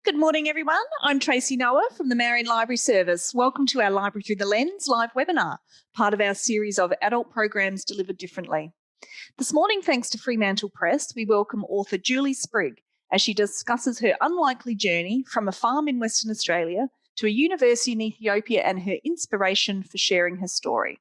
Good morning, everyone. I'm Tracy Noah from the Marion Library Service. Welcome to our Library Through the Lens live webinar, part of our series of adult programs delivered differently. This morning, thanks to Fremantle Press, we welcome author Julie Sprigg as she discusses her unlikely journey from a farm in Western Australia to a university in Ethiopia and her inspiration for sharing her story.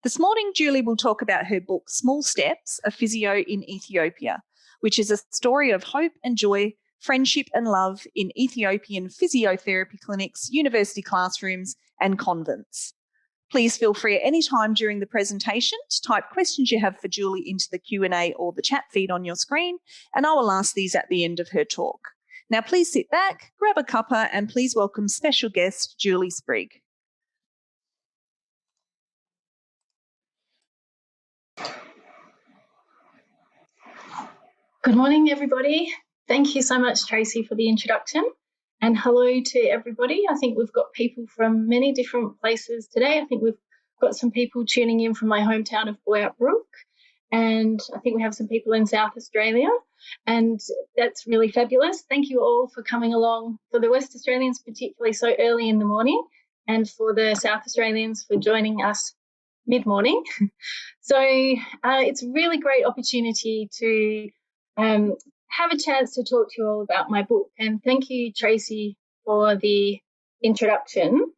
This morning, Julie will talk about her book, Small Steps, A Physio in Ethiopia, which is a story of hope and joy, friendship and love in Ethiopian physiotherapy clinics, university classrooms and convents. Please feel free at any time during the presentation to type questions you have for Julie into the Q&A or the chat feed on your screen, and I will ask these at the end of her talk. Now please sit back, grab a cuppa, and please welcome special guest Julie Sprigg. Good morning, everybody. Thank you so much, Tracy, for the introduction. And hello to everybody. I think we've got people from many different places today. I think we've got some people tuning in from my hometown of Boyup Brook, and I think we have some people in South Australia, and that's really fabulous. Thank you all for coming along, for the West Australians particularly so early in the morning, and for the South Australians for joining us mid-morning. So it's a really great opportunity to have a chance to talk to you all about my book. And thank you, Tracy, for the introduction.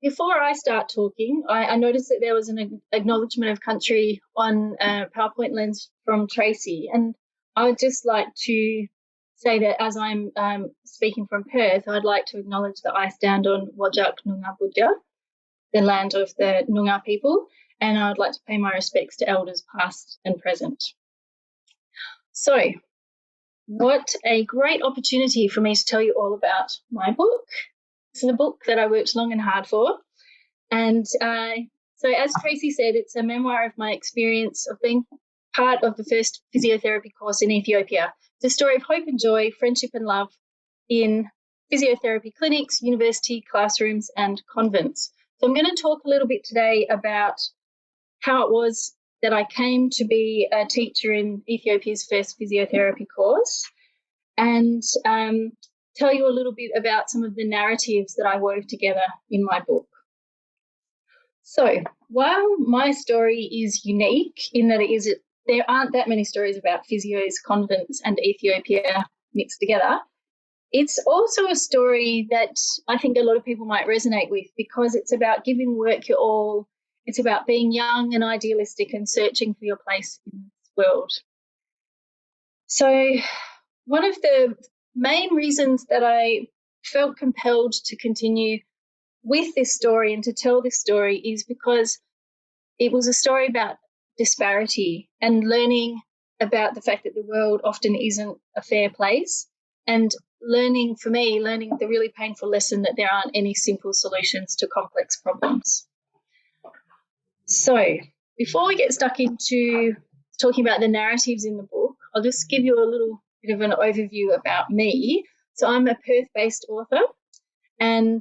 Before I start talking, I noticed that there was an acknowledgement of country on PowerPoint Lens from Tracy. And I would just like to say that as I'm speaking from Perth, I'd like to acknowledge that I stand on Wajak Noongar Budja, the land of the Noongar people, and I would like to pay my respects to elders past and present. So, what a great opportunity for me to tell you all about my book. This is a book that I worked long and hard for. And so as Tracy said, it's a memoir of my experience of being part of the first physiotherapy course in Ethiopia. It's a story of hope and joy, friendship and love in physiotherapy clinics, university classrooms and convents. So I'm going to talk a little bit today about how it was that I came to be a teacher in Ethiopia's first physiotherapy course, and tell you a little bit about some of the narratives that I wove together in my book. So while my story is unique in that there aren't that many stories about physios, convents and Ethiopia mixed together, it's also a story that I think a lot of people might resonate with, because it's about giving work your all. It's about being young and idealistic and searching for your place in this world. So one of the main reasons that I felt compelled to continue with this story and to tell this story is because it was a story about disparity and learning about the fact that the world often isn't a fair place, and learning the really painful lesson that there aren't any simple solutions to complex problems. So before we get stuck into talking about the narratives in the book, I'll just give you a little bit of an overview about me. So I'm a Perth-based author, and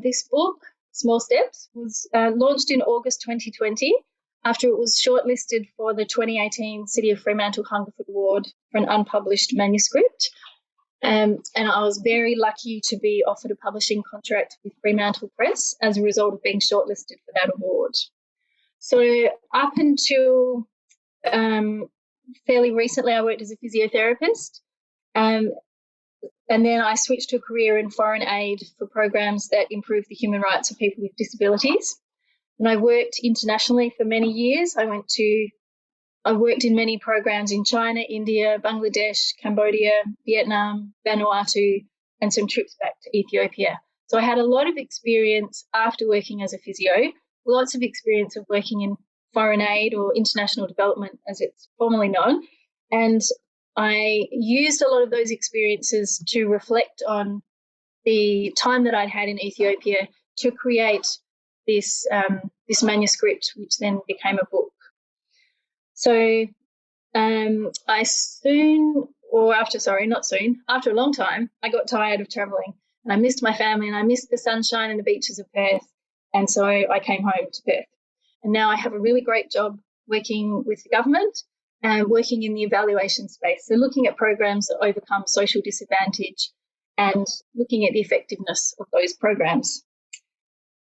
this book, Small Steps, was launched in August 2020 after it was shortlisted for the 2018 City of Fremantle Hungerford Award for an unpublished manuscript. And I was very lucky to be offered a publishing contract with Fremantle Press as a result of being shortlisted for that award. So up until fairly recently, I worked as a physiotherapist, and then I switched to a career in foreign aid for programs that improve the human rights of people with disabilities. And I worked internationally for many years. I worked in many programs in China, India, Bangladesh, Cambodia, Vietnam, Vanuatu, and some trips back to Ethiopia. So I had a lot of experience after working as a physio, lots of experience of working in foreign aid or international development as it's formally known. And I used a lot of those experiences to reflect on the time that I'd had in Ethiopia to create this manuscript, which then became a book. So after a long time, I got tired of travelling, and I missed my family, and I missed the sunshine and the beaches of Perth. And so I came home to Perth. And now I have a really great job working with the government and working in the evaluation space. So looking at programs that overcome social disadvantage and looking at the effectiveness of those programs.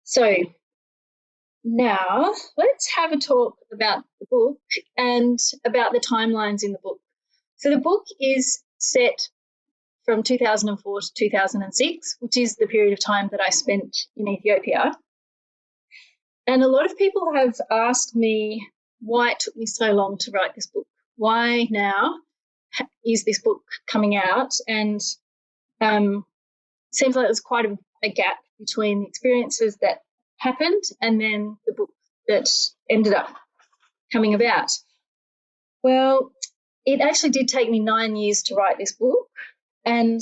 So now let's have a talk about the book and about the timelines in the book. So the book is set from 2004 to 2006, which is the period of time that I spent in Ethiopia. And a lot of people have asked me why it took me so long to write this book. Why now is this book coming out? And it seems like there's quite a gap between the experiences that happened and then the book that ended up coming about. Well, it actually did take me 9 years to write this book, and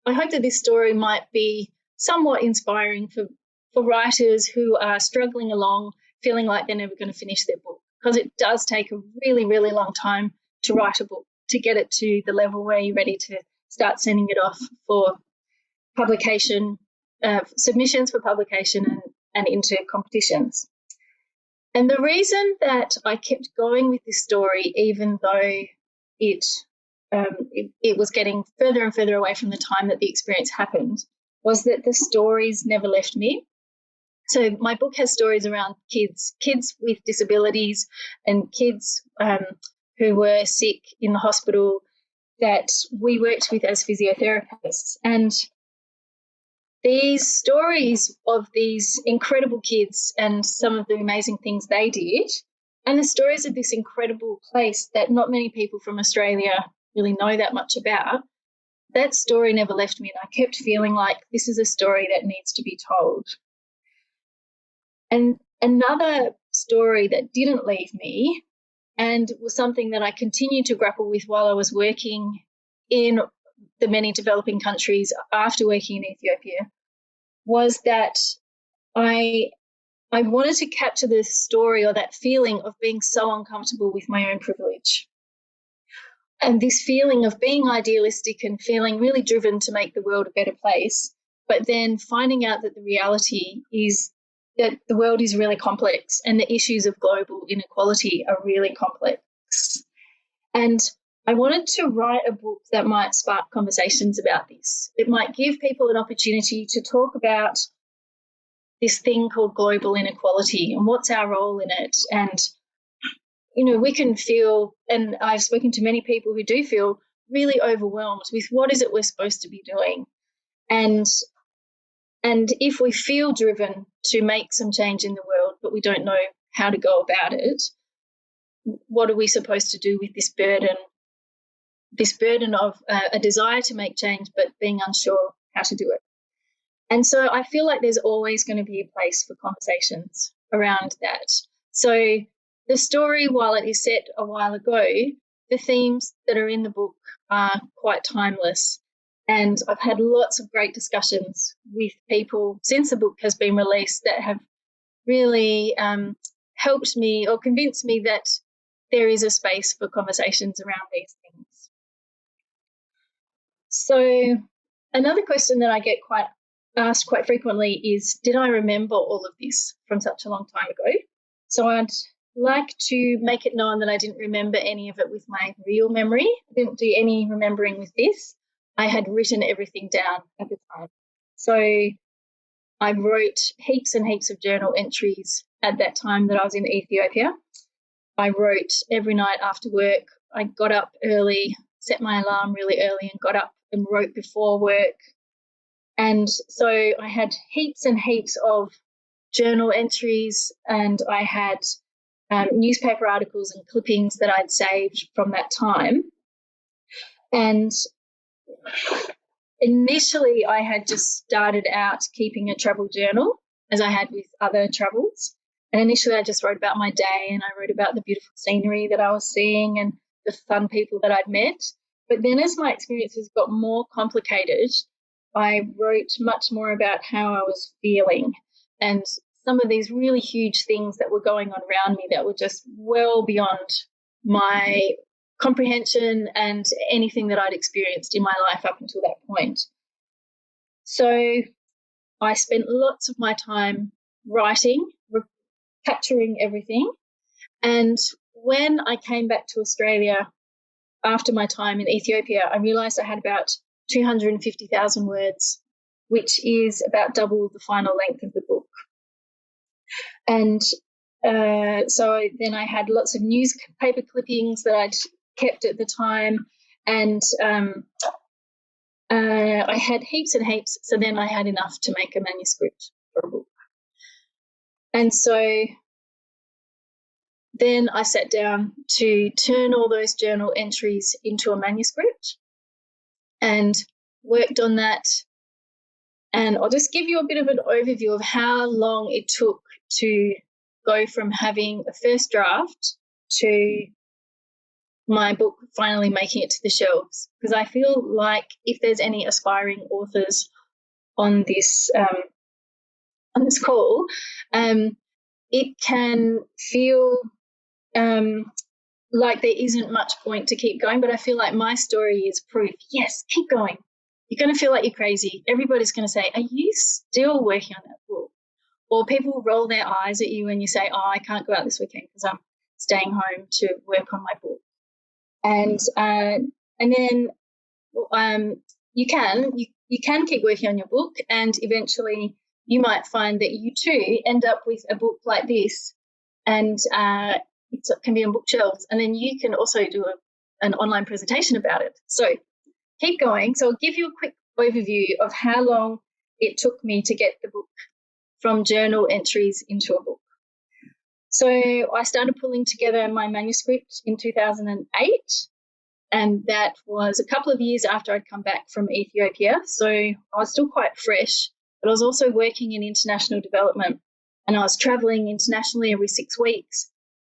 I hope that this story might be somewhat inspiring for writers who are struggling along, feeling like they're never going to finish their book, because it does take a really, really long time to write a book, to get it to the level where you're ready to start sending it off for publication, submissions for publication and into competitions. And the reason that I kept going with this story, even though it was getting further and further away from the time that the experience happened, was that the stories never left me. So my book has stories around kids with disabilities and kids who were sick in the hospital that we worked with as physiotherapists. And these stories of these incredible kids and some of the amazing things they did, and the stories of this incredible place that not many people from Australia really know that much about, that story never left me, and I kept feeling like this is a story that needs to be told. And another story that didn't leave me, and was something that I continued to grapple with while I was working in the many developing countries after working in Ethiopia, was that I wanted to capture the story or that feeling of being so uncomfortable with my own privilege. And this feeling of being idealistic and feeling really driven to make the world a better place, but then finding out that the reality is that the world is really complex and the issues of global inequality are really complex. And I wanted to write a book that might spark conversations about this. It might give people an opportunity to talk about this thing called global inequality and what's our role in it. And, you know, we can feel, and I've spoken to many people who do feel really overwhelmed with what is it we're supposed to be doing. And if we feel driven to make some change in the world, but we don't know how to go about it, what are we supposed to do with this burden of a desire to make change, but being unsure how to do it? And so I feel like there's always going to be a place for conversations around that. So the story, while it is set a while ago, the themes that are in the book are quite timeless. And I've had lots of great discussions with people since the book has been released that have really helped me or convinced me that there is a space for conversations around these things. So another question that I get asked quite frequently is, did I remember all of this from such a long time ago? So I'd like to make it known that I didn't remember any of it with my real memory. I didn't do any remembering with this. I had written everything down at the time. So I wrote heaps and heaps of journal entries at that time that I was in Ethiopia. I wrote every night after work. I got up early, set my alarm really early and got up and wrote before work. And so I had heaps and heaps of journal entries, and I had newspaper articles and clippings that I'd saved from that time. And initially I had just started out keeping a travel journal, as I had with other travels. And initially I just wrote about my day, and I wrote about the beautiful scenery that I was seeing and the fun people that I'd met. But then as my experiences got more complicated, I wrote much more about how I was feeling and some of these really huge things that were going on around me that were just well beyond my comprehension and anything that I'd experienced in my life up until that point. So I spent lots of my time writing, capturing everything. And when I came back to Australia after my time in Ethiopia, I realised I had about 250,000 words, which is about double the final length of the book. And so then I had lots of newspaper clippings that I'd kept at the time, and I had heaps and heaps, so then I had enough to make a manuscript for a book. And so then I sat down to turn all those journal entries into a manuscript and worked on that. And I'll just give you a bit of an overview of how long it took to go from having a first draft to my book finally making it to the shelves, because I feel like if there's any aspiring authors on this call, it can feel like there isn't much point to keep going, but I feel like my story is proof. Yes, keep going. You're going to feel like you're crazy. Everybody's going to say, are you still working on that book? Or people roll their eyes at you when you say, oh, I can't go out this weekend because I'm staying home to work on my book. And then you can keep working on your book, and eventually you might find that you too end up with a book like this, and it can be on bookshelves, and then you can also do an online presentation about it. So keep going. So I'll give you a quick overview of how long it took me to get the book from journal entries into a book. So I started pulling together my manuscript in 2008, and that was a couple of years after I'd come back from Ethiopia. So I was still quite fresh, but I was also working in international development, and I was traveling internationally every 6 weeks.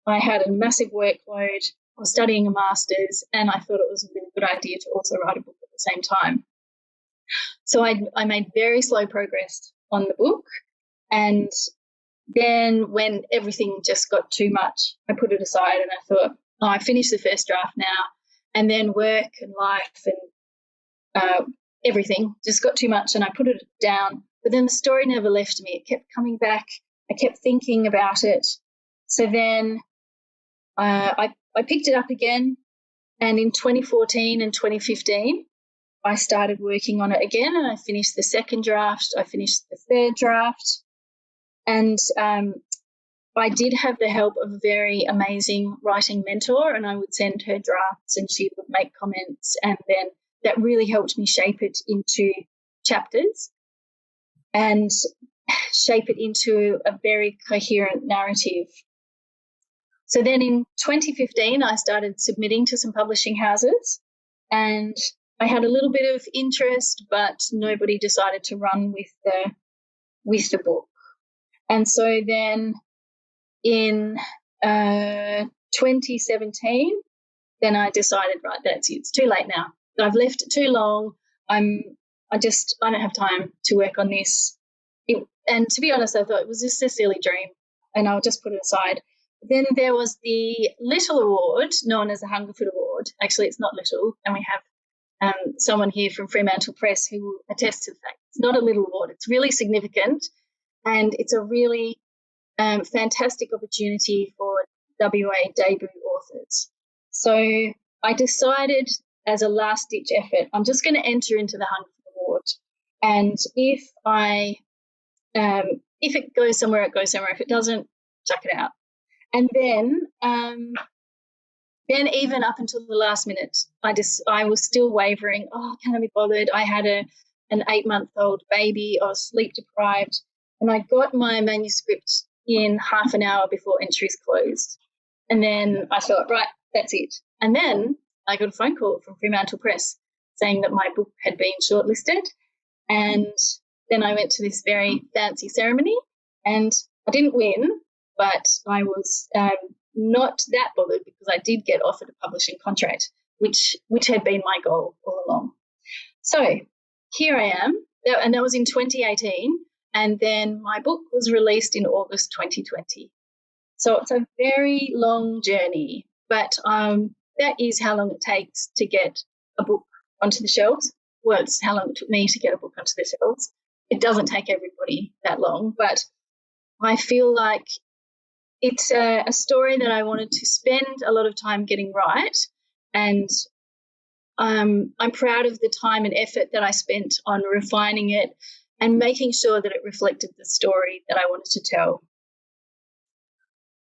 I had a massive workload. I was studying a master's, and I thought it was a really good idea to also write a book at the same time. So I made very slow progress on the book, and then when everything just got too much, I put it aside, and I thought, oh, I finished the first draft now, and then work and life and everything just got too much, and I put it down. But then the story never left me. It kept coming back. I kept thinking about it. So then I picked it up again, and in 2014 and 2015, I started working on it again, and I finished the second draft. I finished the third draft. And I did have the help of a very amazing writing mentor, and I would send her drafts and she would make comments, and then that really helped me shape it into chapters and shape it into a very coherent narrative. So then in 2015, I started submitting to some publishing houses, and I had a little bit of interest, but nobody decided to run with the book. And so then in 2017, then I decided, right, that's it. It's too late now. I've left it too long. I don't have time to work on this. And to be honest, I thought it was just a silly dream, and I'll just put it aside. Then there was the Little Award, known as the Hungerford Award. Actually, it's not little, and we have someone here from Fremantle Press who will attest to the fact it's not a little award. It's really significant. And it's a really fantastic opportunity for WA debut authors. So I decided as a last-ditch effort, I'm just going to enter into the Hungerford Award. And if it goes somewhere, it goes somewhere. If it doesn't, chuck it out. And then even up until the last minute, I was still wavering. Oh, can I be bothered? I had an 8-month-old baby. I was sleep deprived. And I got my manuscript in half an hour before entries closed. And then I thought, right, that's it. And then I got a phone call from Fremantle Press saying that my book had been shortlisted. And then I went to this very fancy ceremony, and I didn't win, but I was not that bothered because I did get offered a publishing contract, which had been my goal all along. So here I am, and that was in 2018. And then my book was released in August 2020. So it's a very long journey, but that is how long it takes to get a book onto the shelves. Well, it's how long it took me to get a book onto the shelves. It doesn't take everybody that long, but I feel like it's a story that I wanted to spend a lot of time getting right, and I'm proud of the time and effort that I spent on refining it and making sure that it reflected the story that I wanted to tell.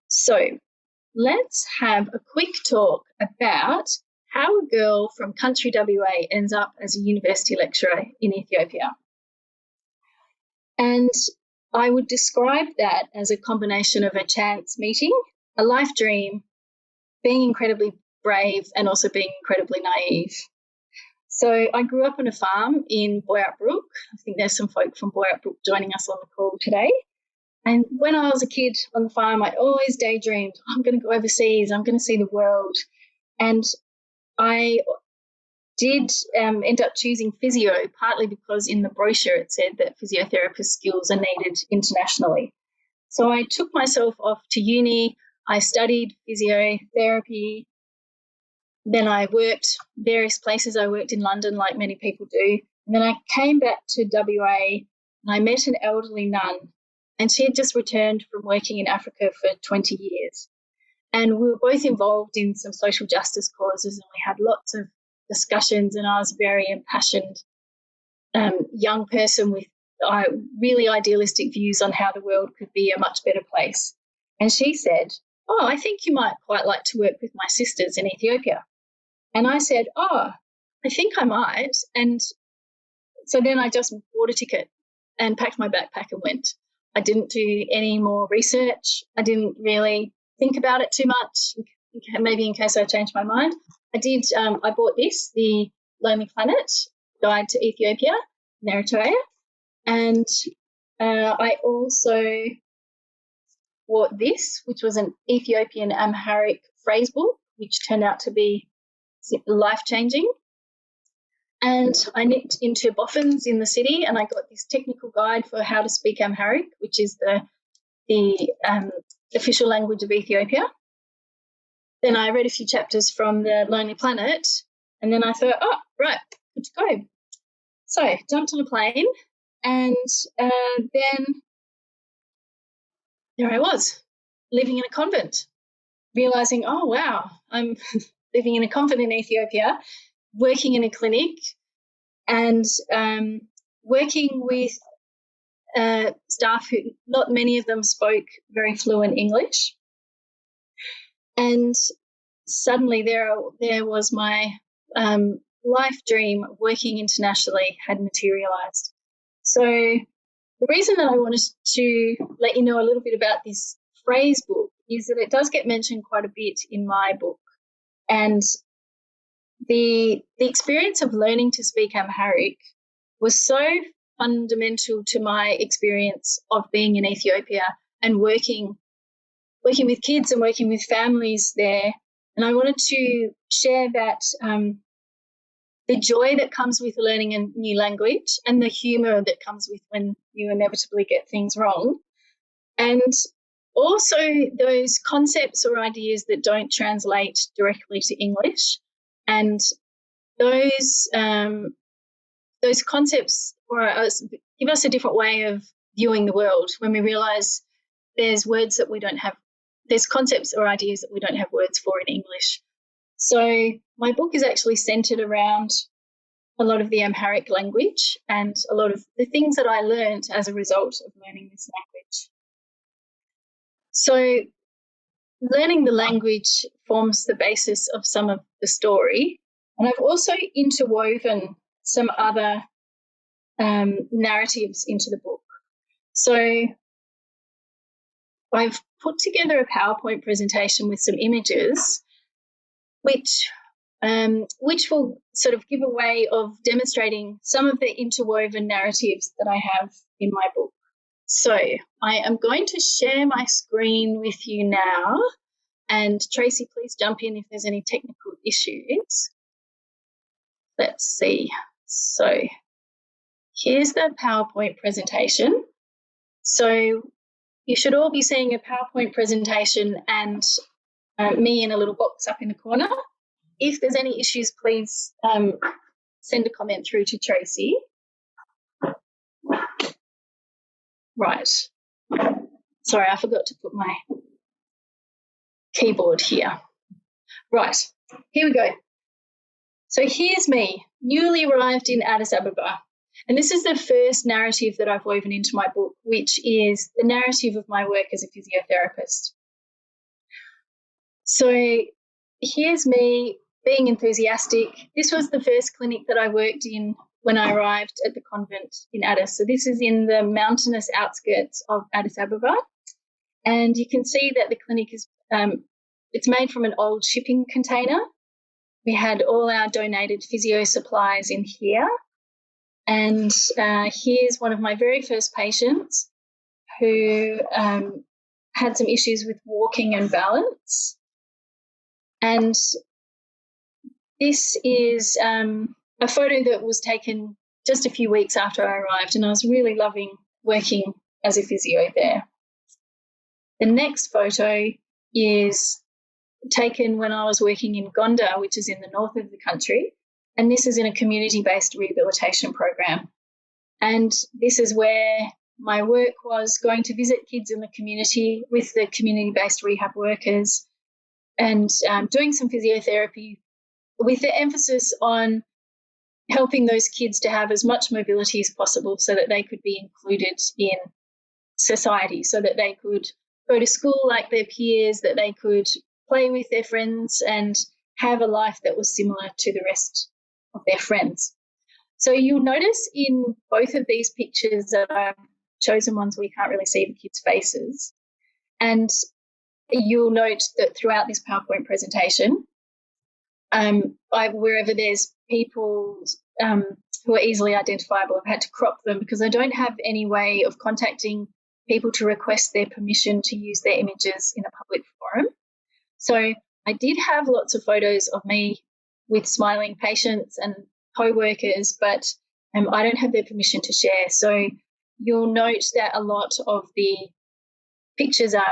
So let's have a quick talk about how a girl from country WA ends up as a university lecturer in Ethiopia. And I would describe that as a combination of a chance meeting, a life dream, being incredibly brave, and also being incredibly naive. So I grew up on a farm in Boyart Brook. I think there's some folk from Boyart Brook joining us on the call today. And when I was a kid on the farm, I always daydreamed, I'm going to go overseas, I'm going to see the world. And I did end up choosing physio, partly because in the brochure it said that physiotherapist skills are needed internationally. So I took myself off to uni. I studied physiotherapy. Then I worked various places. I worked in London like many people do. And then I came back to WA and I met an elderly nun, and she had just returned from working in Africa for 20 years. And we were both involved in some social justice causes, and we had lots of discussions, and I was a very impassioned young person with really idealistic views on how the world could be a much better place. And she said, oh, I think you might quite like to work with my sisters in Ethiopia. And I said, oh, I think I might. And so then I just bought a ticket and packed my backpack and went. I didn't do any more research. I didn't really think about it too much, maybe in case I changed my mind. I bought this, the Lonely Planet Guide to Ethiopia in Eritrea. And I also bought this, which was an Ethiopian Amharic phrase book, which turned out to be life-changing. And I nipped into Boffin's in the city, and I got this technical guide for how to speak Amharic, which is the official language of Ethiopia. Then I read a few chapters from the Lonely Planet, and then I thought, oh, right, good to go. So I jumped on a plane, and then there I was, living in a convent, realising, oh, wow, I'm living in a convent in Ethiopia, working in a clinic, and working with staff who, not many of them spoke very fluent English. And suddenly there was my life dream of working internationally had materialised. So the reason that I wanted to let you know a little bit about this phrase book is that it does get mentioned quite a bit in my book. And the experience of learning to speak Amharic was so fundamental to my experience of being in Ethiopia and working with kids and working with families there. And I wanted to share that the joy that comes with learning a new language and the humour that comes with when you inevitably get things wrong. And also those concepts or ideas that don't translate directly to English. And those concepts give us a different way of viewing the world when we realise there's words that we don't have, there's concepts or ideas that we don't have words for in English. So my book is actually centred around a lot of the Amharic language and a lot of the things that I learned as a result of learning this language. So learning the language forms the basis of some of the story, and I've also interwoven some other narratives into the book. So I've put together a PowerPoint presentation with some images which will sort of give a way of demonstrating some of the interwoven narratives that I have in my book. So I am going to share my screen with you now, and Tracy, please jump in if there's any technical issues. Let's see. So here's the PowerPoint presentation. So you should all be seeing a PowerPoint presentation and me in a little box up in the corner. If there's any issues, please send a comment through to Tracy. Right. Sorry, I forgot to put my keyboard here. Right, here we go. So here's me, newly arrived in Addis Ababa. And this is the first narrative that I've woven into my book, which is the narrative of my work as a physiotherapist. So here's me being enthusiastic. This was the first clinic that I worked in when I arrived at the convent in Addis. So this is in the mountainous outskirts of Addis Ababa. And you can see that the clinic is, it's made from an old shipping container. We had all our donated physio supplies in here. And here's one of my very first patients who had some issues with walking and balance. And this is a photo that was taken just a few weeks after I arrived, and I was really loving working as a physio there. The next photo is taken when I was working in Gondar, which is in the north of the country, and this is in a community-based rehabilitation program. And this is where my work was, going to visit kids in the community with the community-based rehab workers and doing some physiotherapy with the emphasis on helping those kids to have as much mobility as possible so that they could be included in society, so that they could go to school like their peers, that they could play with their friends and have a life that was similar to the rest of their friends. So you'll notice in both of these pictures that I've chosen ones where you can't really see the kids' faces. And you'll note that throughout this PowerPoint presentation, wherever there's people who are easily identifiable, I've had to crop them because I don't have any way of contacting people to request their permission to use their images in a public forum. So I did have lots of photos of me with smiling patients and co-workers, but I don't have their permission to share. So you'll note that a lot of the pictures are,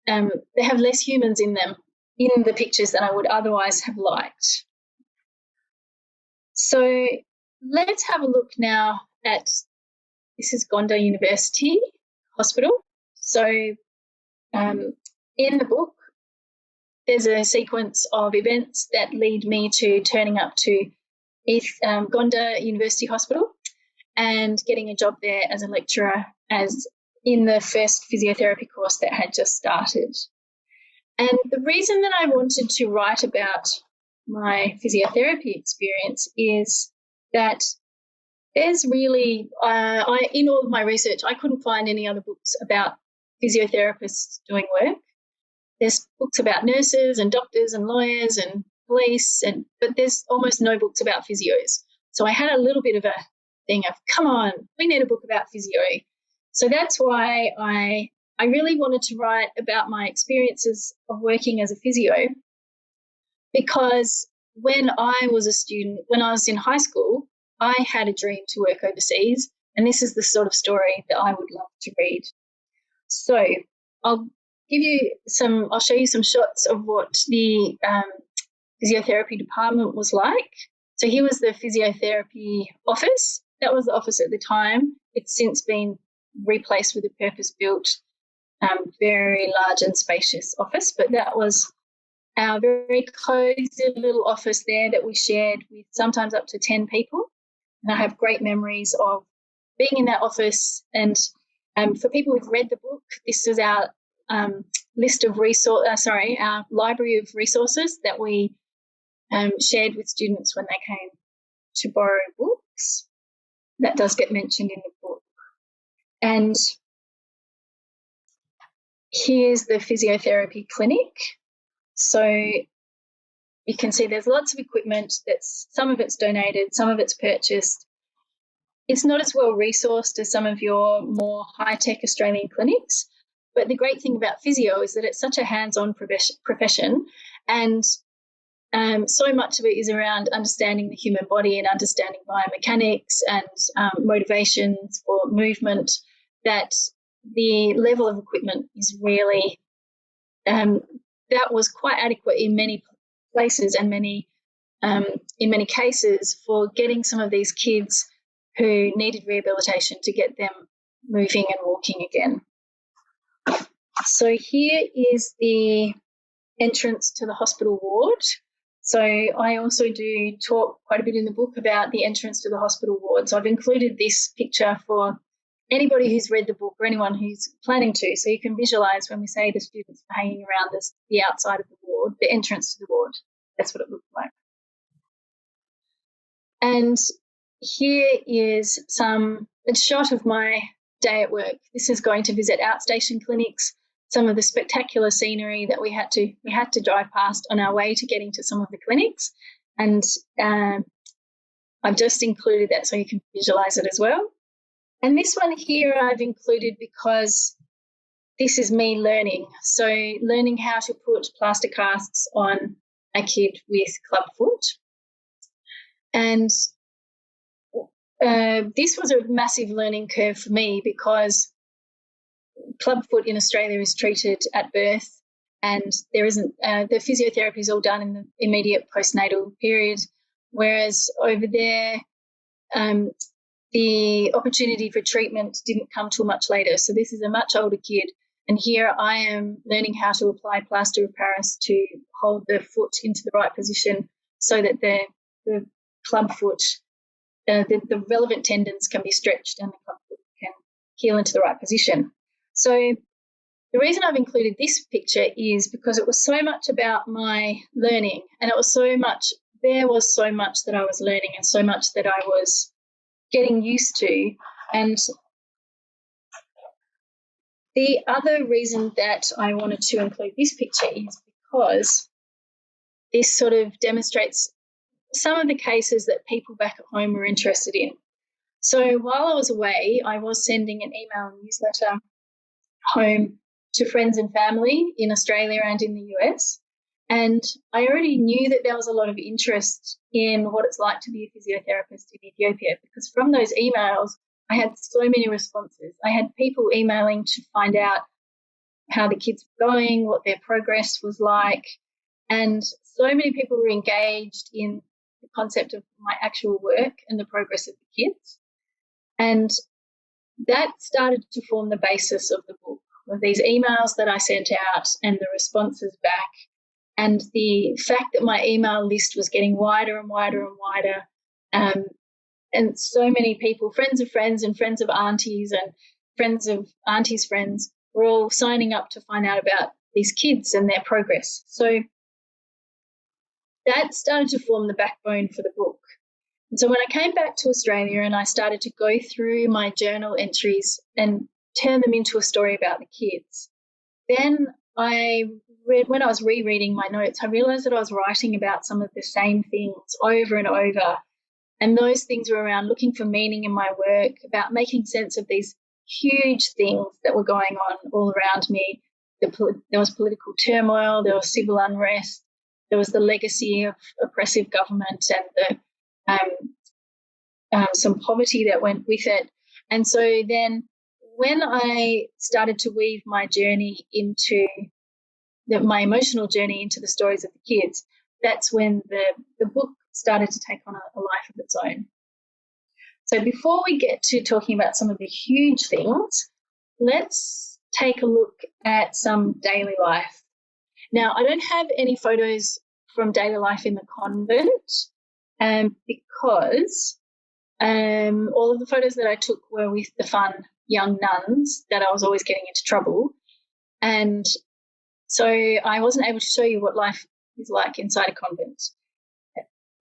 they have less humans in them, in the pictures than I would otherwise have liked. So let's have a look now at, this is Gondar University Hospital. So in the book, there's a sequence of events that lead me to turning up to Gondar University Hospital and getting a job there as a lecturer as in the first physiotherapy course that had just started. And the reason that I wanted to write about my physiotherapy experience is that there's really, in all of my research, I couldn't find any other books about physiotherapists doing work. There's books about nurses and doctors and lawyers and police, but there's almost no books about physios. So I had a little bit of a thing of, come on, we need a book about physio. So that's why I really wanted to write about my experiences of working as a physio, because when I was a student, when I was in high school, I had a dream to work overseas, and this is the sort of story that I would love to read. So I'll show you some shots of what the physiotherapy department was like. So here was the physiotherapy office. That was the office at the time. It's since been replaced with a purpose-built, very large and spacious office, but that was our very cozy little office there that we shared with sometimes up to 10 people. And I have great memories of being in that office. And for people who've read the book, this is our list of our library of resources that we shared with students when they came to borrow books. That does get mentioned in the book. And here's the physiotherapy clinic. So you can see there's lots of equipment. Some of it's donated, some of it's purchased. It's not as well resourced as some of your more high-tech Australian clinics, but the great thing about physio is that it's such a hands-on profession, and so much of it is around understanding the human body and understanding biomechanics and motivations for movement, that the level of equipment is really, that was quite adequate in many places and in many cases for getting some of these kids who needed rehabilitation to get them moving and walking again. So here is the entrance to the hospital ward. So I also do talk quite a bit in the book about the entrance to the hospital ward. So I've included this picture for anybody who's read the book or anyone who's planning to, so you can visualise when we say the students are hanging around us, the outside of the ward, the entrance to the ward. That's what it looks like. And here is a shot of my day at work. This is going to visit outstation clinics, some of the spectacular scenery that we had to drive past on our way to getting to some of the clinics. And I've just included that so you can visualise it as well. And this one here I've included because this is me learning. So learning how to put plaster casts on a kid with clubfoot. And this was a massive learning curve for me because clubfoot in Australia is treated at birth, and there isn't the physiotherapy is all done in the immediate postnatal period, whereas over there the opportunity for treatment didn't come till much later. So this is a much older kid, and here I am learning how to apply plaster of Paris to hold the foot into the right position so that the clubfoot, the relevant tendons can be stretched and the clubfoot can heal into the right position. So the reason I've included this picture is because it was so much about my learning, and there was so much that I was learning and so much that I was getting used to. And the other reason that I wanted to include this picture is because this sort of demonstrates some of the cases that people back at home were interested in. So while I was away, I was sending an email newsletter home to friends and family in Australia and in the US. And I already knew that there was a lot of interest in what it's like to be a physiotherapist in Ethiopia, because from those emails, I had so many responses. I had people emailing to find out how the kids were going, what their progress was like. And so many people were engaged in the concept of my actual work and the progress of the kids. And that started to form the basis of the book, with these emails that I sent out and the responses back, and the fact that my email list was getting wider and wider and wider, and so many people, friends of friends and friends of aunties and friends of aunties' friends, were all signing up to find out about these kids and their progress. So that started to form the backbone for the book. And so when I came back to Australia and I started to go through my journal entries and turn them into a story about the kids, then when I was rereading my notes, I realised that I was writing about some of the same things over and over. And those things were around looking for meaning in my work, about making sense of these huge things that were going on all around me. There was political turmoil, there was civil unrest, there was the legacy of oppressive government and some poverty that went with it. And so then when I started to weave my journey into my emotional journey into the stories of the kids, that's when the book started to take on a life of its own. So before we get to talking about some of the huge things, let's take a look at some daily life. Now, I don't have any photos from daily life in the convent because all of the photos that I took were with the fun young nuns that I was always getting into trouble. And so I wasn't able to show you what life is like inside a convent.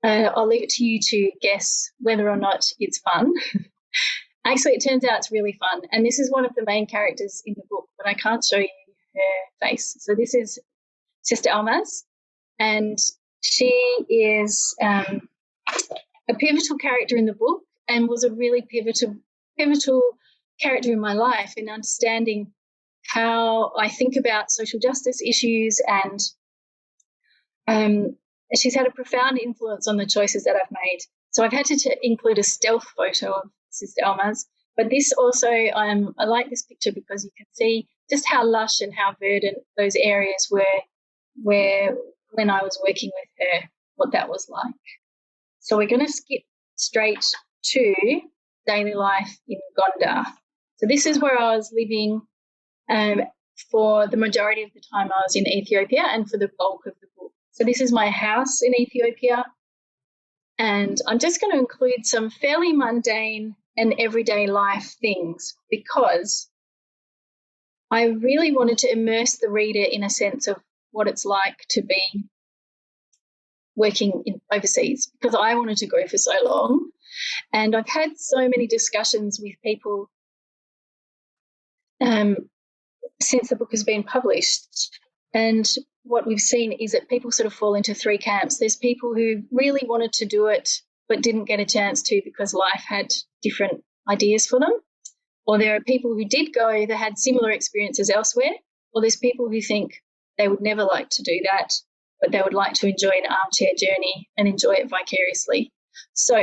I'll leave it to you to guess whether or not it's fun. Actually, it turns out it's really fun. And this is one of the main characters in the book, but I can't show you her face. So this is Sister Omas, and she is a pivotal character in the book and was a really pivotal character in my life in understanding how I think about social justice issues, and she's had a profound influence on the choices that I've made. So I've had to include a stealth photo of Sister Omas, but this also, I like this picture because you can see just how lush and how verdant those areas were where when I was working with her, what that was like. So we're going to skip straight to daily life in Gondar. So this is where I was living for the majority of the time I was in Ethiopia and for the bulk of the book. So this is my house in Ethiopia, and I'm just going to include some fairly mundane and everyday life things because I really wanted to immerse the reader in a sense of what it's like to be working overseas, because I wanted to go for so long. And I've had so many discussions with people since the book has been published. And what we've seen is that people sort of fall into three camps. There's people who really wanted to do it but didn't get a chance to because life had different ideas for them. Or there are people who did go that had similar experiences elsewhere. Or there's people who think they would never like to do that, but they would like to enjoy an armchair journey and enjoy it vicariously. So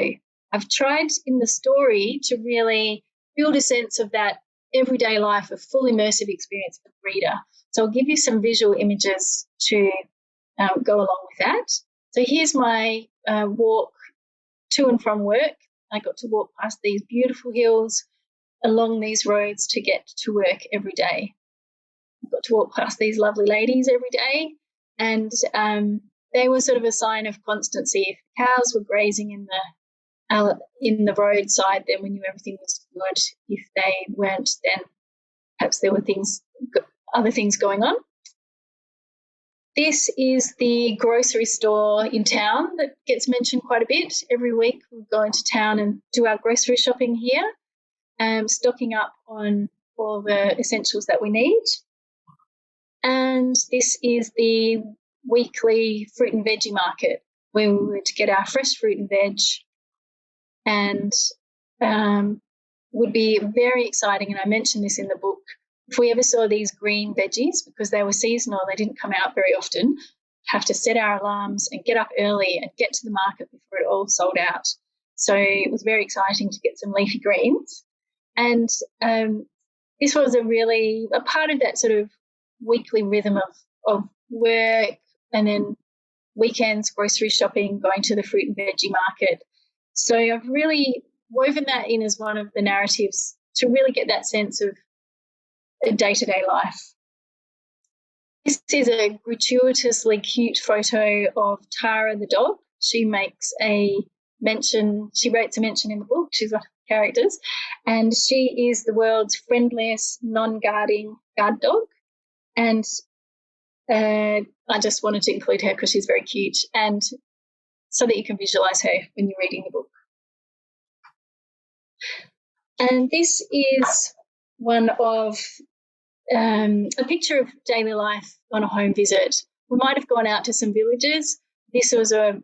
I've tried in the story to really build a sense of that everyday life, a full immersive experience for the reader. So I'll give you some visual images to go along with that. So here's my walk to and from work. I got to walk past these beautiful hills along these roads to get to work every day. I got to walk past these lovely ladies every day, and they were sort of a sign of constancy. If cows were grazing in the roadside, then we knew everything was good. If they weren't, then perhaps there were other things going on. This is the grocery store in town that gets mentioned quite a bit. Every week we go into town and do our grocery shopping here, stocking up on all the essentials that we need. And this is the weekly fruit and veggie market where we would get our fresh fruit and veg, and would be very exciting. And I mentioned this in the book. If we ever saw these green veggies, because they were seasonal, they didn't come out very often, have to set our alarms and get up early and get to the market before it all sold out. So it was very exciting to get some leafy greens. And this was a part of that sort of weekly rhythm of work, and then weekends, grocery shopping, going to the fruit and veggie market. So I've really woven that in as one of the narratives to really get that sense of a day-to-day life. This is a gratuitously cute photo of Tara the dog. She writes a mention in the book. She's one of the characters, and she is the world's friendliest non-guarding guard dog. And I just wanted to include her because she's very cute, and so that you can visualise her when you're reading the book. And this is one of a picture of daily life on a home visit. We might have gone out to some villages. This was an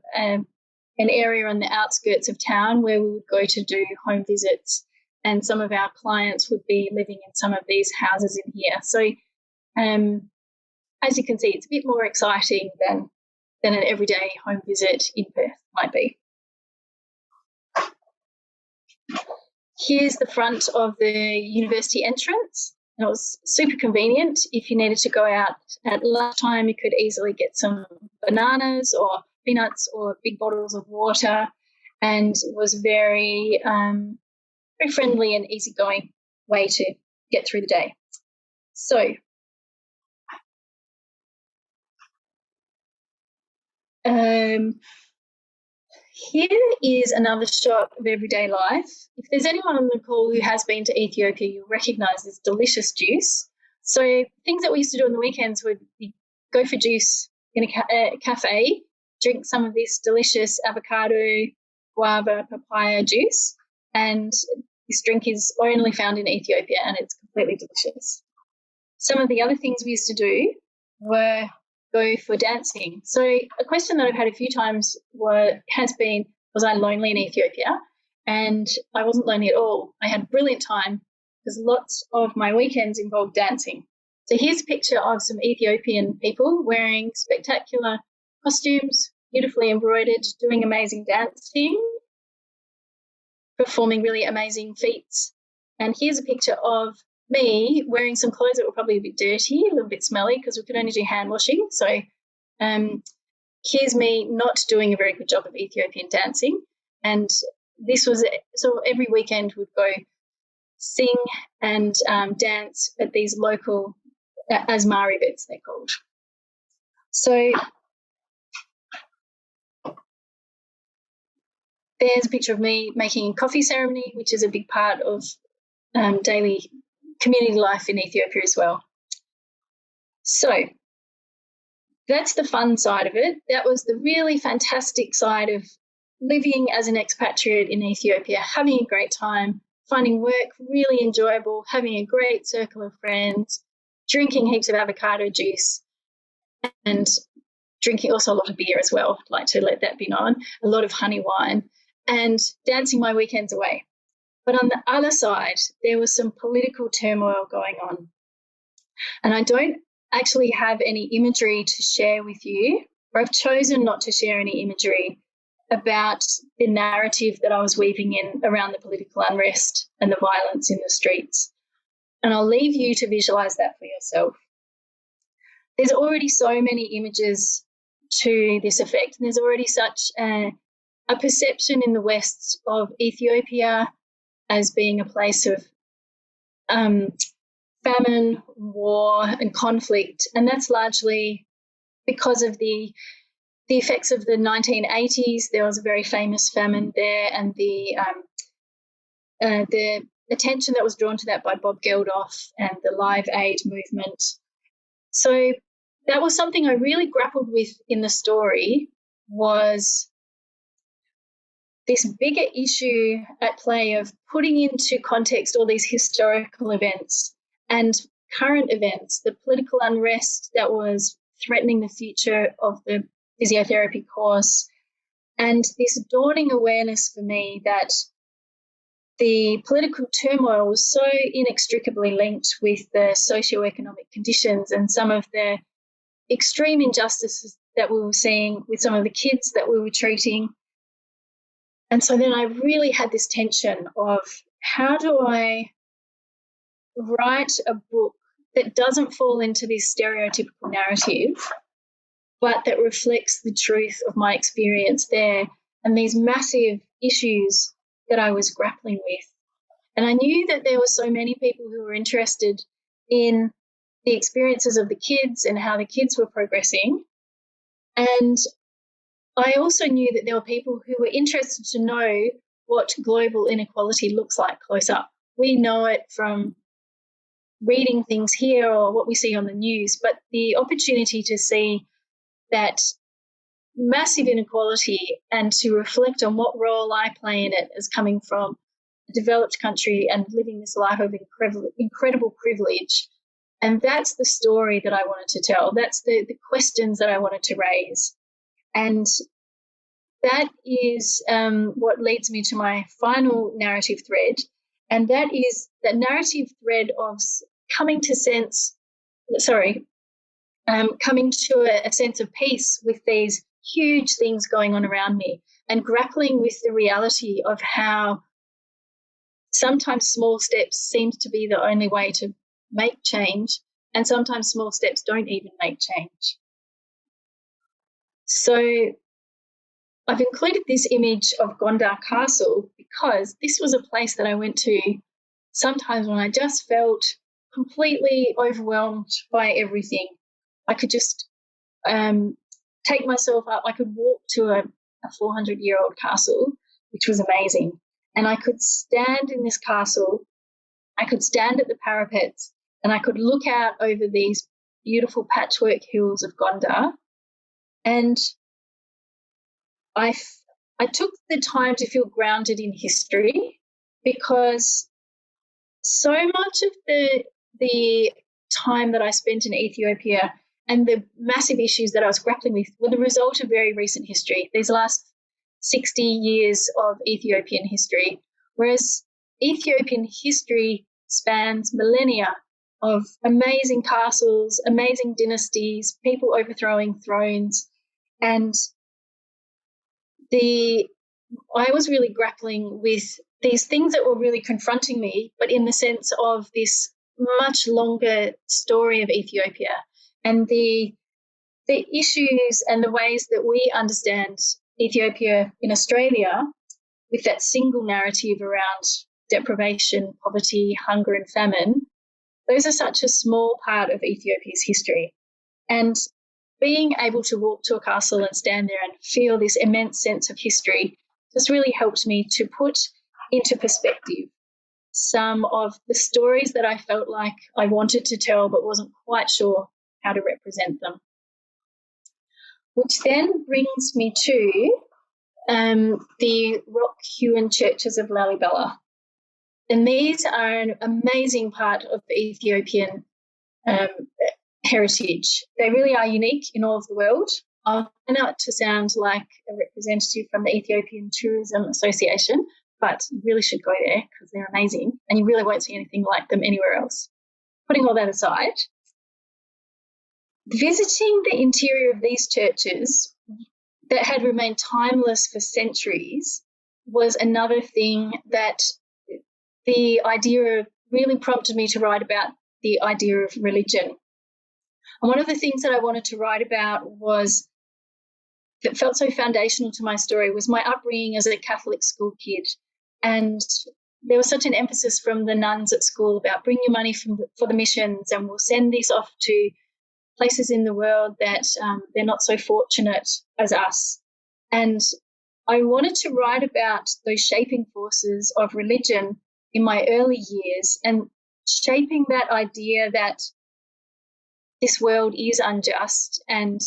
area on the outskirts of town where we would go to do home visits, and some of our clients would be living in some of these houses in here. So as you can see, it's a bit more exciting than an everyday home visit in Perth might be. Here's the front of the university entrance. It was super convenient. If you needed to go out at lunchtime, you could easily get some bananas or peanuts or big bottles of water, and it was very friendly and easygoing way to get through the day. So here is another shot of everyday life. If there's anyone on the call who has been to Ethiopia, you'll recognise this delicious juice. So things that we used to do on the weekends would be go for juice in a cafe, drink some of this delicious avocado, guava, papaya juice, and this drink is only found in Ethiopia and it's completely delicious. Some of the other things we used to do were go for dancing. So a question that I've had a few times has been, was I lonely in Ethiopia? And I wasn't lonely at all. I had a brilliant time because lots of my weekends involved dancing. So here's a picture of some Ethiopian people wearing spectacular costumes, beautifully embroidered, doing amazing dancing, performing really amazing feats. And here's a picture of me wearing some clothes that were probably a bit dirty, a little bit smelly because we could only do hand washing. So here's me not doing a very good job of Ethiopian dancing. And this was, so every weekend we'd go sing and dance at these local Asmari beds, they're called. So there's a picture of me making a coffee ceremony, which is a big part of daily community life in Ethiopia as well. So that's the fun side of it. That was the really fantastic side of living as an expatriate in Ethiopia, having a great time, finding work really enjoyable, having a great circle of friends, drinking heaps of avocado juice, and drinking also a lot of beer as well. I'd like to let that be known, a lot of honey wine, and dancing my weekends away. But on the other side, there was some political turmoil going on. And I don't actually have any imagery to share with you, or I've chosen not to share any imagery about the narrative that I was weaving in around the political unrest and the violence in the streets. And I'll leave you to visualize that for yourself. There's already so many images to this effect, and there's already such a perception in the West of Ethiopia as being a place of famine, war, and conflict, and that's largely because of the effects of the 1980s. There was a very famous famine there, and the attention that was drawn to that by Bob Geldof and the Live Aid movement. So that was something I really grappled with in the story, was this bigger issue at play of putting into context all these historical events and current events, the political unrest that was threatening the future of the physiotherapy course, and this dawning awareness for me that the political turmoil was so inextricably linked with the socioeconomic conditions and some of the extreme injustices that we were seeing with some of the kids that we were treating. And so then I really had this tension of, how do I write a book that doesn't fall into this stereotypical narrative, but that reflects the truth of my experience there and these massive issues that I was grappling with. And I knew that there were so many people who were interested in the experiences of the kids and how the kids were progressing. And I also knew that there were people who were interested to know what global inequality looks like close up. We know it from reading things here or what we see on the news, but the opportunity to see that massive inequality and to reflect on what role I play in it as coming from a developed country and living this life of incredible privilege. And that's the story that I wanted to tell. That's the questions that I wanted to raise. And that is what leads me to my final narrative thread. And that is that narrative thread of coming to a sense of peace with these huge things going on around me, and grappling with the reality of how sometimes small steps seems to be the only way to make change, and sometimes small steps don't even make change. So I've included this image of Gondar Castle because this was a place that I went to sometimes when I just felt completely overwhelmed by everything. I could just take myself up. I could walk to a 400-year-old castle, which was amazing. And I could stand in this castle. I could stand at the parapets and I could look out over these beautiful patchwork hills of Gondar. And I took the time to feel grounded in history, because so much of the time that I spent in Ethiopia and the massive issues that I was grappling with were the result of very recent history, these last 60 years of Ethiopian history, whereas Ethiopian history spans millennia of amazing castles, amazing dynasties, people overthrowing thrones. And I was really grappling with these things that were really confronting me, but in the sense of this much longer story of Ethiopia and the issues and the ways that we understand Ethiopia in Australia, with that single narrative around deprivation, poverty, hunger and famine. Those are such a small part of Ethiopia's history. And being able to walk to a castle and stand there and feel this immense sense of history just really helped me to put into perspective some of the stories that I felt like I wanted to tell but wasn't quite sure how to represent them. Which then brings me to the rock-hewn churches of Lalibella. And these are an amazing part of the Ethiopian heritage. They really are unique in all of the world. I know it to sound like a representative from the Ethiopian Tourism Association, but you really should go there because they're amazing and you really won't see anything like them anywhere else. Putting all that aside, visiting the interior of these churches that had remained timeless for centuries was another thing that the idea of really prompted me to write about the idea of religion. And one of the things that I wanted to write about was that felt so foundational to my story was my upbringing as a Catholic school kid. And there was such an emphasis from the nuns at school about bring your money for the missions and we'll send this off to places in the world that they're not so fortunate as us. And I wanted to write about those shaping forces of religion in my early years and shaping that idea that this world is unjust and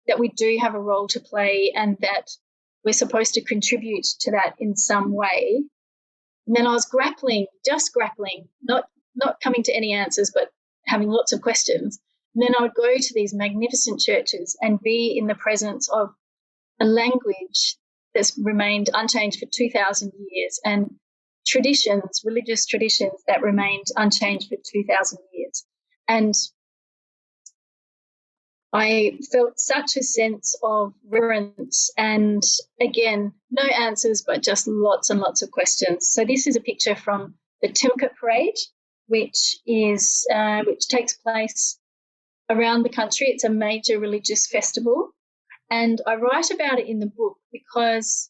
that we do have a role to play and that we're supposed to contribute to that in some way. And then I was grappling, not coming to any answers, but having lots of questions. And then I would go to these magnificent churches and be in the presence of a language that's remained unchanged for 2,000 years and traditions, religious traditions that remained unchanged for 2,000 years. And I felt such a sense of reverence and, again, no answers, but just lots and lots of questions. So this is a picture from the Tilker Parade, which takes place around the country. It's a major religious festival. And I write about it in the book because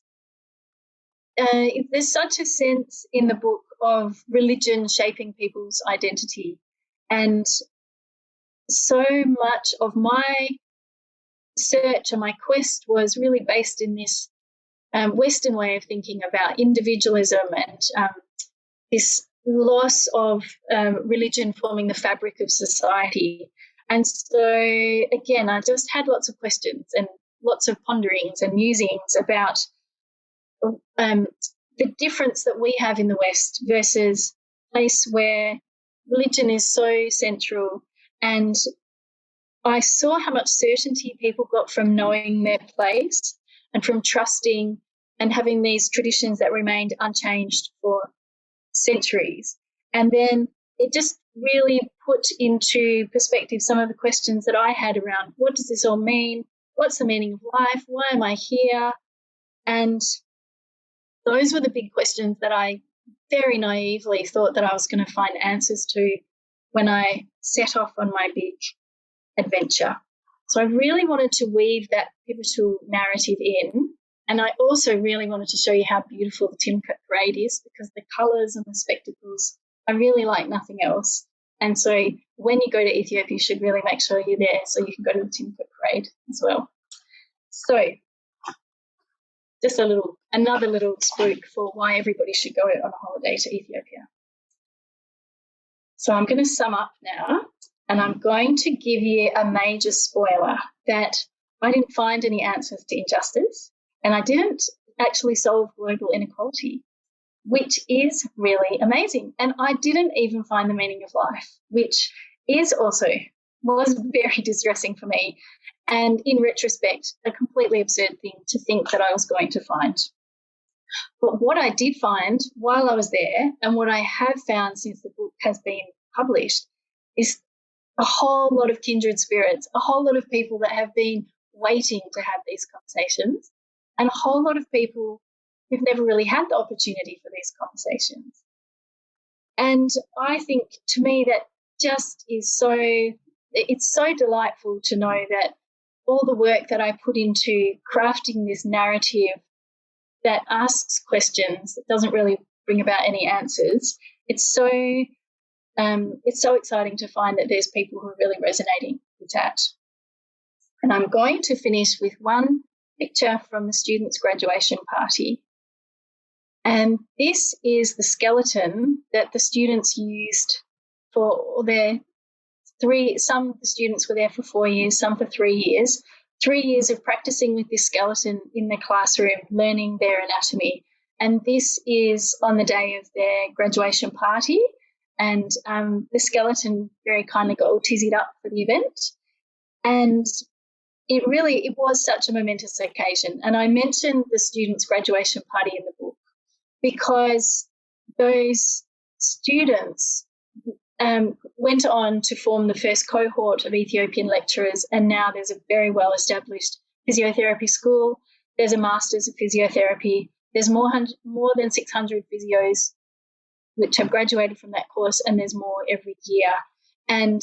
there's such a sense in the book of religion shaping people's identity. And so much of my search and my quest was really based in this Western way of thinking about individualism and this loss of religion forming the fabric of society. And so, again, I just had lots of questions and lots of ponderings and musings about the difference that we have in the West versus a place where religion is so central. And I saw how much certainty people got from knowing their place and from trusting and having these traditions that remained unchanged for centuries. And then it just really put into perspective some of the questions that I had around what does this all mean? What's the meaning of life? Why am I here? And those were the big questions that I very naively thought that I was going to find answers to when I set off on my big adventure. So I really wanted to weave that pivotal narrative in, and I also really wanted to show you how beautiful the Tilker Parade is because the colours and the spectacles are really like nothing else. And so when you go to Ethiopia, you should really make sure you're there so you can go to the Tilker Parade as well. So just another little spook for why everybody should go on a holiday to Ethiopia. So I'm going to sum up now, and I'm going to give you a major spoiler that I didn't find any answers to injustice, and I didn't actually solve global inequality, which is really amazing. And I didn't even find the meaning of life, which was very distressing for me. And in retrospect, a completely absurd thing to think that I was going to find. But what I did find while I was there, and what I have found since the book has been published, is a whole lot of kindred spirits, a whole lot of people that have been waiting to have these conversations, and a whole lot of people who've never really had the opportunity for these conversations. And I think, to me, that just is it's so delightful to know that all the work that I put into crafting this narrative that asks questions, that doesn't really bring about any answers, it's so exciting to find that there's people who are really resonating with that. And I'm going to finish with one picture from the students' graduation party. And this is the skeleton that the students used for their some of the students were there for 4 years, some for 3 years. 3 years of practicing with this skeleton in the classroom, learning their anatomy. And this is on the day of their graduation party. And the skeleton very kindly got all tizzied up for the event. And it was such a momentous occasion. And I mentioned the students' graduation party in the book because those students went on to form the first cohort of Ethiopian lecturers, and now there's a very well-established physiotherapy school. There's a Masters of Physiotherapy. There's more than 600 physios which have graduated from that course, and there's more every year. And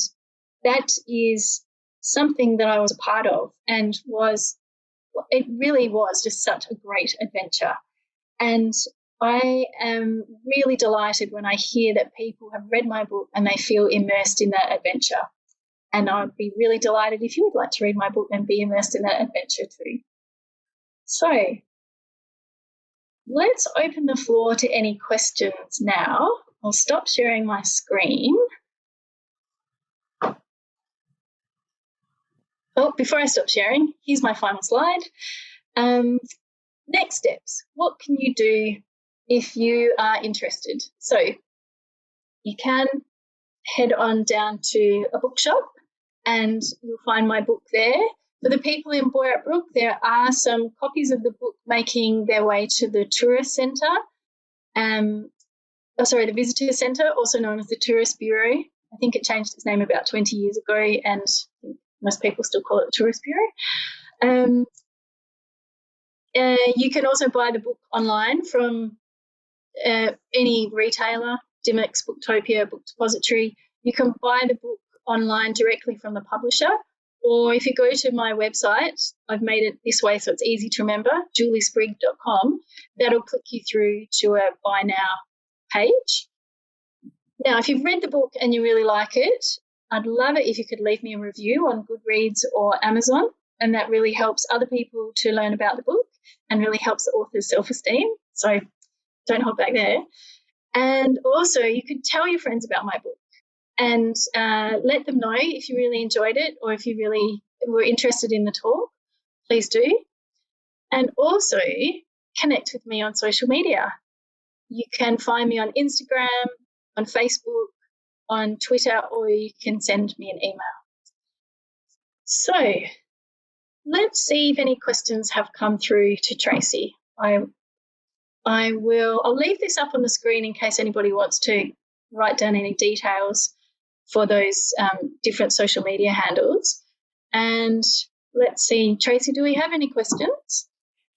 that is something that I was a part of, and it really was just such a great adventure. And I am really delighted when I hear that people have read my book and they feel immersed in that adventure. And I'd be really delighted if you would like to read my book and be immersed in that adventure too. So let's open the floor to any questions now. I'll stop sharing my screen. Oh, before I stop sharing, here's my final slide. Next steps. What can you do if you are interested? So you can head on down to a bookshop and you'll find my book there. For the people in Boyart Brook, there are some copies of the book making their way to the tourist centre, the visitor centre, also known as the Tourist Bureau. I think it changed its name about 20 years ago, and most people still call it the Tourist Bureau. You can also buy the book online from any retailer, Dimmicks, Booktopia, Book Depository. You can buy the book online directly from the publisher, or if you go to my website, I've made it this way so it's easy to remember, juliesprigg.com, that'll click you through to a buy now page. Now, if you've read the book and you really like it, I'd love it if you could leave me a review on Goodreads or Amazon, and that really helps other people to learn about the book and really helps the author's self-esteem. So don't hold back there. And also you could tell your friends about my book and let them know if you really enjoyed it or if you really were interested in the talk, please do. And also connect with me on social media. You can find me on Instagram, on Facebook, on Twitter, or you can send me an email. So let's see if any questions have come through to Tracy. I'll leave this up on the screen in case anybody wants to write down any details for those different social media handles. And let's see, Tracy, do we have any questions?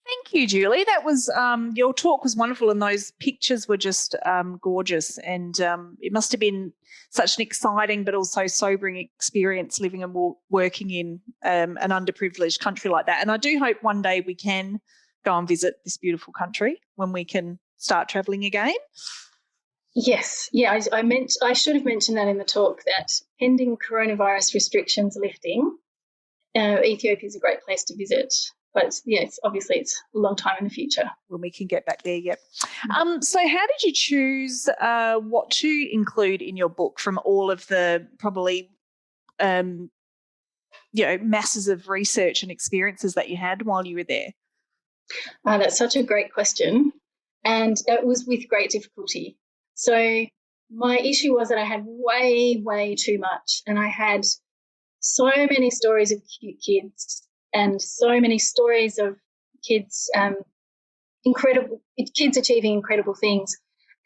Thank you, Julie. That was your talk was wonderful, and those pictures were just gorgeous. And it must have been such an exciting but also sobering experience living and working in an underprivileged country like that. And I do hope one day we can go and visit this beautiful country when we can start travelling again. Yes, yeah, I should have mentioned that in the talk, that pending coronavirus restrictions lifting, Ethiopia is a great place to visit. But yes, obviously it's a long time in the future. When we can get back there, yep. So how did you choose what to include in your book from all of the probably, masses of research and experiences that you had while you were there? That's such a great question. And it was with great difficulty. So my issue was that I had way, way too much. And I had so many stories of cute kids and so many stories of kids, kids achieving incredible things.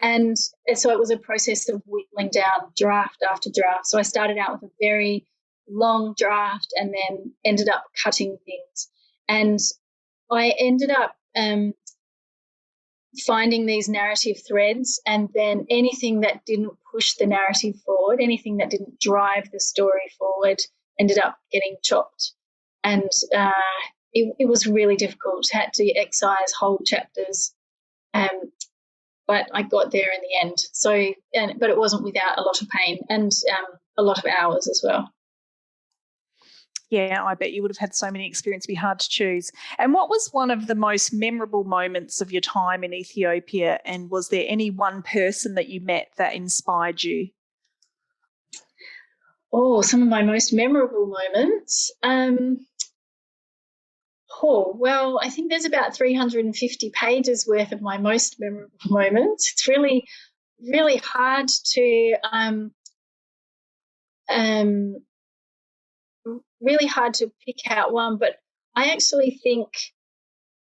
And so it was a process of whittling down draft after draft. So I started out with a very long draft and then ended up cutting things. And I ended up finding these narrative threads, and then anything that didn't push the narrative forward, anything that didn't drive the story forward, ended up getting chopped. And it was really difficult. Had to excise whole chapters, but I got there in the end. So, but it wasn't without a lot of pain and a lot of hours as well. Yeah, I bet you would have had so many experiences, it'd be hard to choose. And what was one of the most memorable moments of your time in Ethiopia? And was there any one person that you met that inspired you? Oh, some of my most memorable moments. Well, I think there's about 350 pages worth of my most memorable moments. It's really, really hard to pick out one, but I actually think,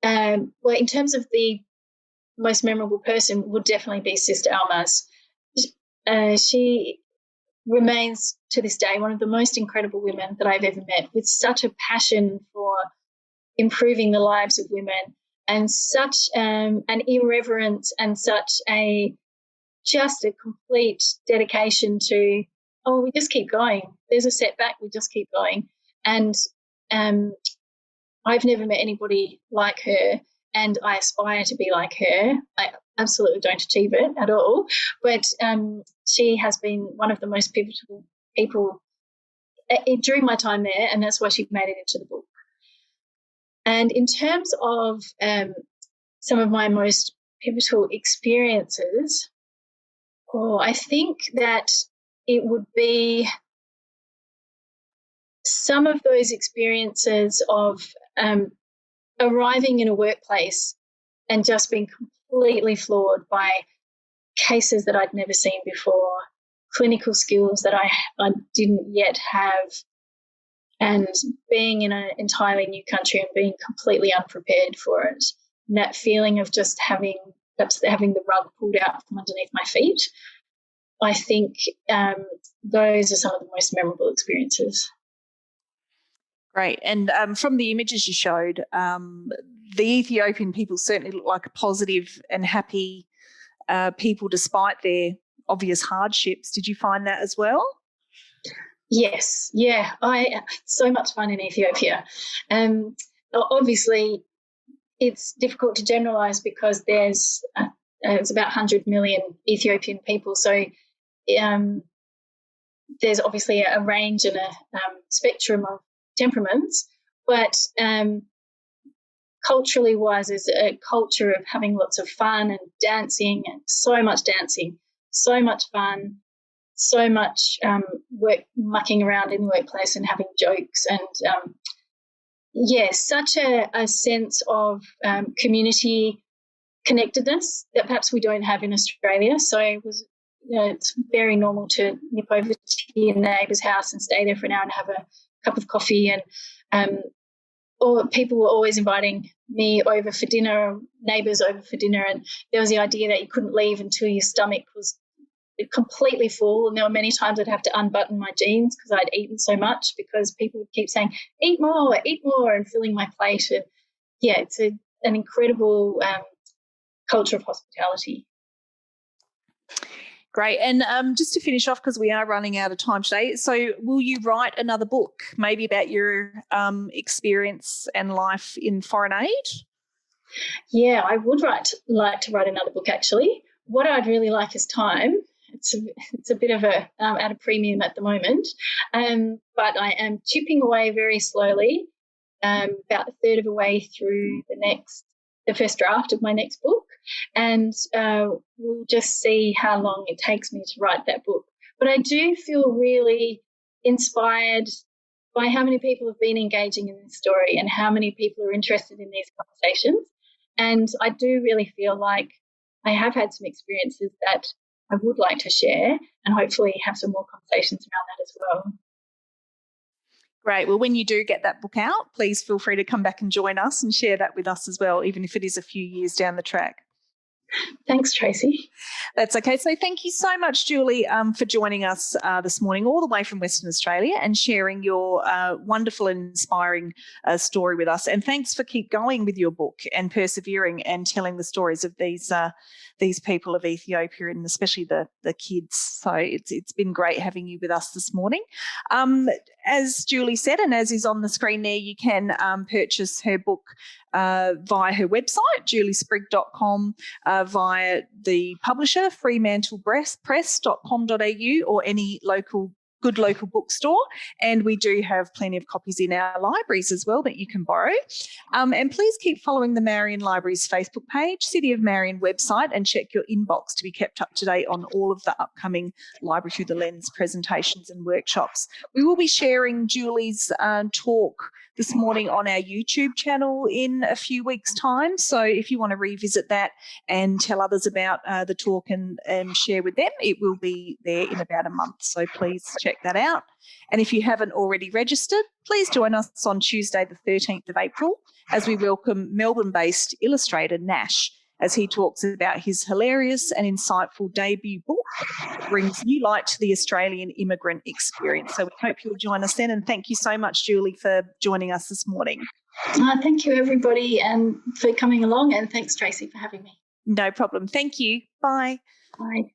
well, in terms of the most memorable person, would definitely be Sister Omas. She remains to this day one of the most incredible women that I've ever met, with such a passion for improving the lives of women, and such an irreverence and such a complete dedication to, we just keep going. There's a setback, we just keep going. And I've never met anybody like her, and I aspire to be like her. I absolutely don't achieve it at all, but she has been one of the most pivotal people during my time there, and that's why she made it into the book. And in terms of some of my most pivotal experiences, I think that it would be some of those experiences of arriving in a workplace and just being completely floored by cases that I'd never seen before, clinical skills that I didn't yet have, and being in an entirely new country and being completely unprepared for it. And that feeling of just having the rug pulled out from underneath my feet. I think those are some of the most memorable experiences. Great. And from the images you showed, the Ethiopian people certainly look like a positive and happy people despite their obvious hardships. Did you find that as well? Yes. Yeah. So much fun in Ethiopia. Obviously, it's difficult to generalise because it's about 100 million Ethiopian people. So there's obviously a range and a spectrum of temperaments, but culturally wise, there's a culture of having lots of fun and dancing, and so much fun, so much work, mucking around in the workplace and having jokes, and such a sense of community connectedness that perhaps we don't have in Australia. So it's very normal to nip over to your neighbour's house and stay there for an hour and have a cup of coffee, and or people were always inviting me over for dinner, neighbours over for dinner, and there was the idea that you couldn't leave until your stomach was completely full, and there were many times I'd have to unbutton my jeans because I'd eaten so much, because people would keep saying, eat more, and filling my plate. And it's an incredible culture of hospitality. Great. And just to finish off, because we are running out of time today, so will you write another book, maybe about your experience and life in foreign aid? Yeah, I would like to write another book, actually. What I'd really like is time. It's a bit of a at a premium at the moment, but I am chipping away very slowly, about a third of a way through the first draft of my next book, and we'll just see how long it takes me to write that book. But I do feel really inspired by how many people have been engaging in this story and how many people are interested in these conversations. And I do really feel like I have had some experiences that I would like to share, and hopefully have some more conversations around that as well. Great. Well, when you do get that book out, please feel free to come back and join us and share that with us as well, even if it is a few years down the track. Thanks, Tracy. That's okay. So thank you so much, Julie, for joining us this morning all the way from Western Australia and sharing your wonderful and inspiring story with us. And thanks for keep going with your book and persevering and telling the stories of these people of Ethiopia, and especially the kids. So it's been great having you with us this morning. As Julie said, and as is on the screen there, you can purchase her book via her website, juliesprigg.com, via the publisher, fremantlepress.com.au, or any local good local bookstore, and we do have plenty of copies in our libraries as well that you can borrow. And please keep following the Marion Library's Facebook page, City of Marion website, and check your inbox to be kept up to date on all of the upcoming Library Through the Lens presentations and workshops. We will be sharing Julie's talk this morning on our YouTube channel in a few weeks' time. So if you want to revisit that and tell others about the talk and share with them, it will be there in about a month. So please check that out. And if you haven't already registered, please join us on Tuesday, the 13th of April, as we welcome Melbourne-based illustrator Nash, as he talks about his hilarious and insightful debut book, Brings New Light to the Australian Immigrant Experience. So we hope you'll join us then. And thank you so much, Julie, for joining us this morning. Thank you, everybody, and for coming along. And thanks, Tracy, for having me. No problem. Thank you. Bye. Bye.